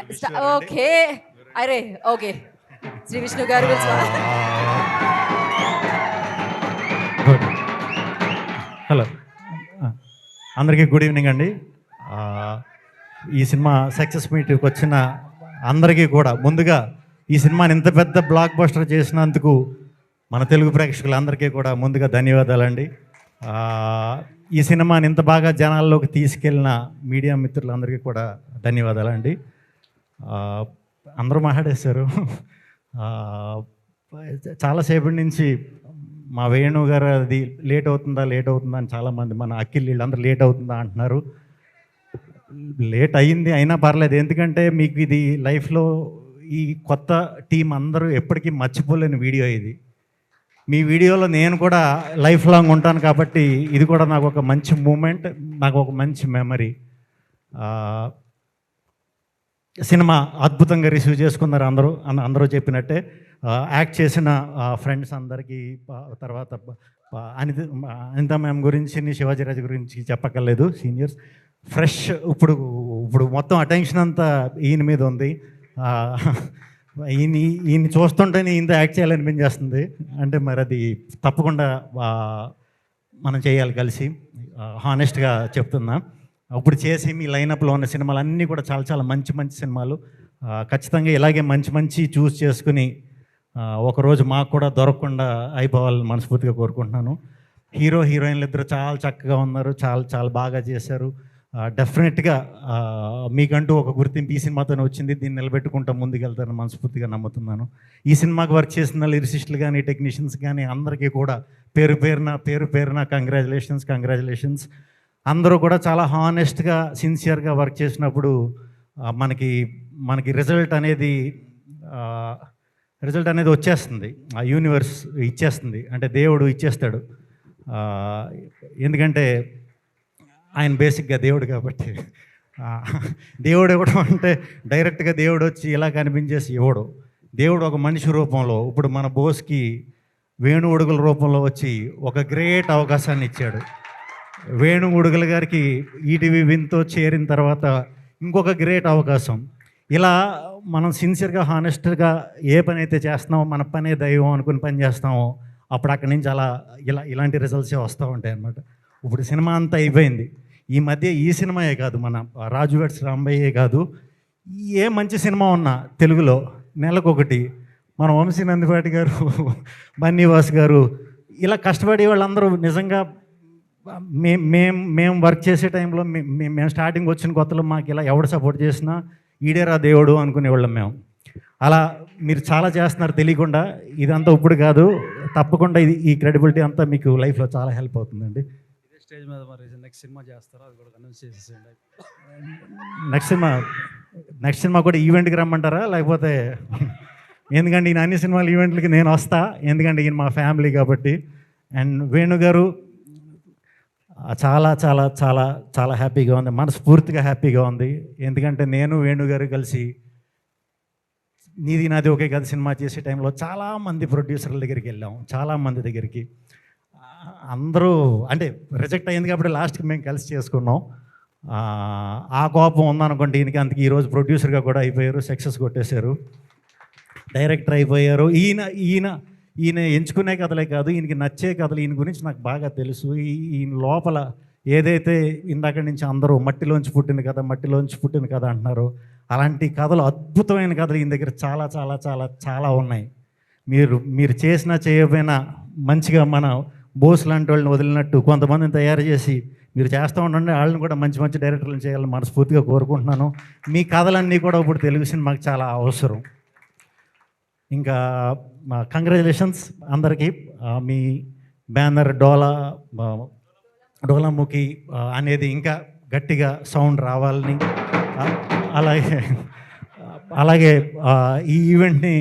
Okay. అరే okay. Shri Vishnu గారు good. Hello, అందరికీ గుడ్ ఈవినింగ్ అండి. ఈ సినిమా సక్సెస్ మీట్కి వచ్చిన అందరికీ కూడా ముందుగా ఈ సినిమాని ఇంత పెద్ద బ్లాక్ బస్టర్ చేసినందుకు మన తెలుగు ప్రేక్షకులందరికీ కూడా ముందుగా ధన్యవాదాలండి. ఈ సినిమాని ఇంత బాగా జనాల్లోకి తీసుకెళ్ళిన మీడియా మిత్రులందరికీ కూడా ధన్యవాదాలండి. అందరూ మాట్లాడేశారు. చాలాసేపటి నుంచి మా వేణు గారు అది లేట్ అవుతుందా అని చాలామంది మన అఖిల్ వీళ్ళందరూ లేట్ అవుతుందా అంటున్నారు. లేట్ అయ్యింది అయినా పర్లేదు, ఎందుకంటే మీకు ఇది లైఫ్లో ఈ కొత్త టీం అందరూ ఎప్పటికీ మర్చిపోలేని వీడియో ఇది. మీ వీడియోలో నేను కూడా లైఫ్ లాంగ్ ఉంటాను కాబట్టి ఇది కూడా నాకు ఒక మంచి మూమెంట్, నాకు ఒక మంచి మెమరీ. సినిమా అద్భుతంగా రిసీవ్ చేసుకున్నారు అందరూ చెప్పినట్టే. యాక్ట్ చేసిన ఫ్రెండ్స్ అందరికీ, తర్వాత అనిత మ్యామ్ గురించి, శివాజీరాజు గురించి చెప్పక్కర్లేదు, సీనియర్స్. ఫ్రెష్ ఇప్పుడు మొత్తం అటెన్షన్ అంతా ఈయన మీద ఉంది. ఈయన చూస్తుంటేనే ఈయనతో యాక్ట్ చేయాలనిపించేస్తుంది. అంటే మరి అది తప్పకుండా మనం చేయాలి కలిసి, హానెస్ట్గా చెప్తున్నా. ఇప్పుడు చేసి మీ లైనప్లో ఉన్న సినిమాలు అన్నీ కూడా చాలా చాలా మంచి మంచి సినిమాలు. ఖచ్చితంగా ఇలాగే మంచి చూస్ చేసుకుని ఒకరోజు మాకు కూడా దొరకకుండా అయిపోవాలని మనస్ఫూర్తిగా కోరుకుంటున్నాను. హీరోయిన్లు ఇద్దరు చాలా చక్కగా ఉన్నారు, చాలా చాలా బాగా చేశారు. డెఫినెట్గా మీకంటూ ఒక గుర్తింపు ఈ సినిమాతోనే వచ్చింది. దీన్ని నిలబెట్టుకుంటూ ముందుకెళ్తారని మనస్ఫూర్తిగా నమ్ముతున్నాను. ఈ సినిమాకి వర్క్ చేసిన లిరిసిస్టులు కానీ, టెక్నీషియన్స్ కానీ అందరికీ కూడా పేరు పేరున కంగ్రాచులేషన్స్. అందరూ కూడా చాలా హానెస్ట్గా, సిన్సియర్గా వర్క్ చేసినప్పుడు మనకి రిజల్ట్ అనేది వచ్చేస్తుంది. ఆ యూనివర్స్ ఇచ్చేస్తుంది, అంటే దేవుడు ఇచ్చేస్తాడు. ఎందుకంటే ఆయన బేసిక్గా దేవుడు కాబట్టి. దేవుడు ఇవ్వడం అంటే డైరెక్ట్గా దేవుడు వచ్చి ఇలా కనిపించేసి ఇవ్వడు. దేవుడు ఒక మనిషి రూపంలో, ఇప్పుడు మన బోస్కి వేణు ఉడుగుల రూపంలో వచ్చి ఒక గ్రేట్ అవకాశాన్ని ఇచ్చాడు. వేణు ఉడుగుల గారికి ఈటీవీ విన్తో చేరిన తర్వాత ఇంకొక గ్రేట్ అవకాశం. ఇలా మనం సిన్సియర్గా, హానెస్ట్గా ఏ పని అయితే చేస్తున్నామో, మన పనే దైవం అనుకుని పని చేస్తామో, అప్పుడు అక్కడి నుంచి ఇలాంటి రిజల్ట్సే వస్తూ ఉంటాయి అన్నమాట. ఇప్పుడు సినిమా అంతా అయిపోయింది. ఈ మధ్య ఈ సినిమాయే కాదు, మన రాజు వెడ్స్ రాంబయ్యే కాదు, ఏ మంచి సినిమా ఉన్నా తెలుగులో నెలకొకటి మన వంశీ నందిపాటి గారు, బన్నీవాస్ గారు, ఇలా కష్టపడే వాళ్ళందరూ నిజంగా మేము వర్క్ చేసే టైంలో మేము స్టార్టింగ్ వచ్చిన కొత్తలో మాకు ఇలా ఎవడు సపోర్ట్ చేసినా ఈడేరా దేవుడు అనుకునేవాళ్ళం మేము. అలా మీరు చాలా చేస్తున్నారు తెలియకుండా. ఇదంతా ఇప్పుడు కాదు, తప్పకుండా ఈ క్రెడిబిలిటీ అంతా మీకు లైఫ్లో చాలా హెల్ప్ అవుతుందండి. స్టేజ్ మీద మరి నెక్స్ట్ సినిమా చేస్తారో అది కూడా అనౌన్స్ చేసేసేయండి. నెక్స్ట్ సినిమా కూడా ఈవెంట్కి రమ్మంటారా లేకపోతే? ఎందుకంటే ఈయన అన్ని సినిమాలు ఈవెంట్లకి నేను వస్తా, ఎందుకంటే ఈయన మా ఫ్యామిలీ కాబట్టి. అండ్ వేణు గారు చాలా చాలా చాలా చాలా హ్యాపీగా ఉంది, మనస్ఫూర్తిగా హ్యాపీగా ఉంది. ఎందుకంటే నేను వేణు గారు కలిసి నీది నాది ఒకే కథ సినిమా చేసే టైంలో చాలామంది ప్రొడ్యూసర్ల దగ్గరికి వెళ్ళాం, చాలామంది దగ్గరికి. అందరూ అంటే రిజెక్ట్ అయింది కాబట్టి లాస్ట్కి మేము కలిసి చేసుకున్నాం. ఆ కోపం ఉందనుకోండి ఈయనకి, అందుకే ఈరోజు ప్రొడ్యూసర్గా కూడా అయిపోయారు, సక్సెస్ కొట్టేశారు, డైరెక్టర్ అయిపోయారు. ఈయన ఎంచుకునే కథలే కాదు, ఈయనకి నచ్చే కథలు, ఈయన గురించి నాకు బాగా తెలుసు. ఈయన లోపల ఏదైతే ఇందాక నుంచి అందరూ మట్టిలోంచి పుట్టిన కథ అంటున్నారు, అలాంటి కథలు, అద్భుతమైన కథలు ఈయన దగ్గర చాలా చాలా చాలా చాలా ఉన్నాయి. మీరు చేసినా చేయకపోయినా మంచిగా మన బోస్ లాంటి వాళ్ళని వదిలినట్టు కొంతమందిని తయారు చేసి మీరు చేస్తూ ఉండండి. వాళ్ళని కూడా మంచి మంచి డైరెక్టర్లను చేయాలని మనస్ఫూర్తిగా కోరుకుంటున్నాను. మీ కథలన్నీ కూడా ఇప్పుడు తెలుగు సినిమాకి చాలా అవసరం. ఇంకా కంగ్రాచులేషన్స్ అందరికీ. మీ బ్యానర్ డోలాముఖి అనేది ఇంకా గట్టిగా సౌండ్ రావాలని, అలాగే ఈ ఈవెంట్ని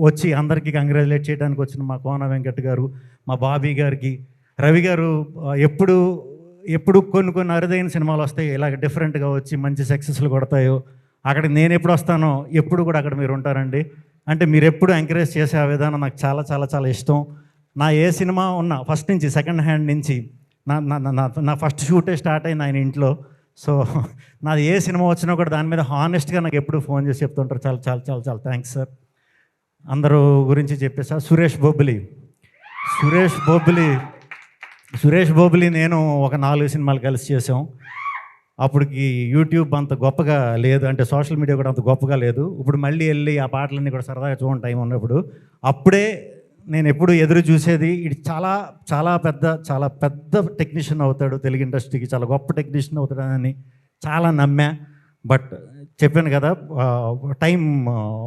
వచ్చి అందరికీ కంగ్రాచులేట్ చేయడానికి వచ్చిన మా కోన వెంకట్ గారు, మా బాబీ గారికి, రవి గారు ఎప్పుడు కొన్ని అరుదైన సినిమాలు వస్తాయి ఇలాగ డిఫరెంట్గా వచ్చి మంచి సక్సెస్లు కొడతాయో అక్కడికి నేను ఎప్పుడు వస్తానో ఎప్పుడు కూడా అక్కడ మీరు ఉంటారండి. అంటే మీరు ఎప్పుడు ఎంకరేజ్ చేసే ఆ విధానం నాకు చాలా చాలా చాలా ఇష్టం. నా ఏ సినిమా ఉన్నా ఫస్ట్ నుంచి, సెకండ్ హ్యాండ్ నుంచి, నా ఫస్ట్ షూటే స్టార్ట్ అయింది ఆయన ఇంట్లో. సో నాది ఏ సినిమా వచ్చినా కూడా దాని మీద హానెస్ట్గా నాకు ఎప్పుడు ఫోన్ చేసి చెప్తుంటారు. చాలా చాలా చాలా చాలా థ్యాంక్స్ సార్. అందరూ గురించి చెప్పేసా. సురేష్ బొబ్బిలి నేను ఒక 4 సినిమాలు కలిసి చేసాం. అప్పటికి యూట్యూబ్ అంత గొప్పగా లేదు, అంటే సోషల్ మీడియా కూడా అంత గొప్పగా లేదు. ఇప్పుడు మళ్ళీ వెళ్ళి ఆ పాటలన్నీ కూడా సరదాగా చూడండి టైం ఉన్నప్పుడు. అప్పుడే నేను ఎప్పుడు ఎదురు చూసేది ఇది చాలా చాలా పెద్ద టెక్నీషియన్ అవుతాడు, తెలుగు ఇండస్ట్రీకి చాలా గొప్ప టెక్నీషియన్ అవుతాడని చాలా నమ్మా. బట్ చెప్పాను కదా, టైం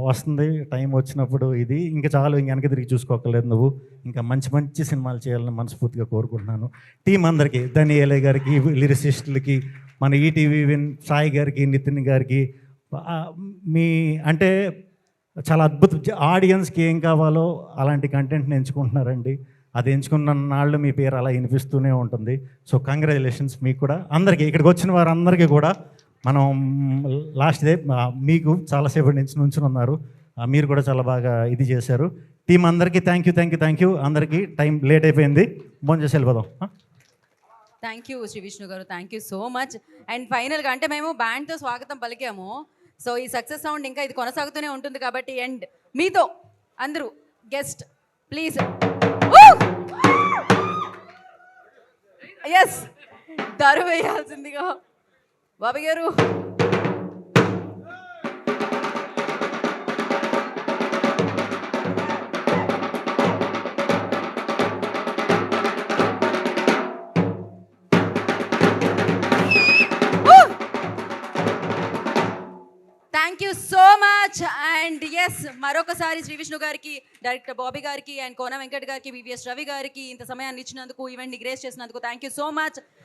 వస్తుంది. టైం వచ్చినప్పుడు ఇది ఇంకా చాలు, ఇంక వెనక తిరిగి చూసుకోకర్లేదు నువ్వు. ఇంకా మంచి సినిమాలు చేయాలని మనస్ఫూర్తిగా కోరుకుంటున్నాను. టీం అందరికీ, ధనియేలే గారికి, లిరిసిస్టులకి, మన ఈటీవీ విన్ సాయి గారికి, నితిన్ గారికి, మీ అంటే చాలా అద్భుతం. ఆడియన్స్కి ఏం కావాలో అలాంటి కంటెంట్ని ఎంచుకుంటున్నారండి. అది ఎంచుకున్న నాళ్ళు మీ పేరు అలా వినిపిస్తూనే ఉంటుంది. సో కంగ్రాచులేషన్స్ మీకు కూడా, అందరికీ ఇక్కడికి వచ్చిన వారందరికీ కూడా. మనం లాస్ట్ డే మీకు చాలాసేపటి నుంచి నుంచుని ఉన్నారు, మీరు కూడా చాలా బాగా ఇది చేశారు. టీం అందరికీ థ్యాంక్ యూ. అందరికీ టైం లేట్ అయిపోయింది, భోంచేసి వెళ్ళిపోదాం. Thank you Shri Vishnu garu, thank you so much. And ఫైనల్గా అంటే మేము బ్యాండ్తో స్వాగతం పలికాము. సో ఈ సక్సెస్ సౌండ్ ఇంకా ఇది కొనసాగుతూనే ఉంటుంది కాబట్టి, అండ్ మీతో అందరూ గెస్ట్ ప్లీజ్ ఎస్ దరు వేయాల్సిందిగా Bobby garu. Thank you so much. And ఎస్ మరొకసారి శ్రీ విష్ణు గారికి, డైరెక్టర్ బాబీ గారికి, అండ్ కోన వెంకట్ గారికి, వివిఎస్ రవి గారికి ఇంత సమయాన్ని ఇచ్చినందుకు, ఈవెంట్ని గ్రేస్ చేసినందుకు థ్యాంక్ యూ సో మచ్.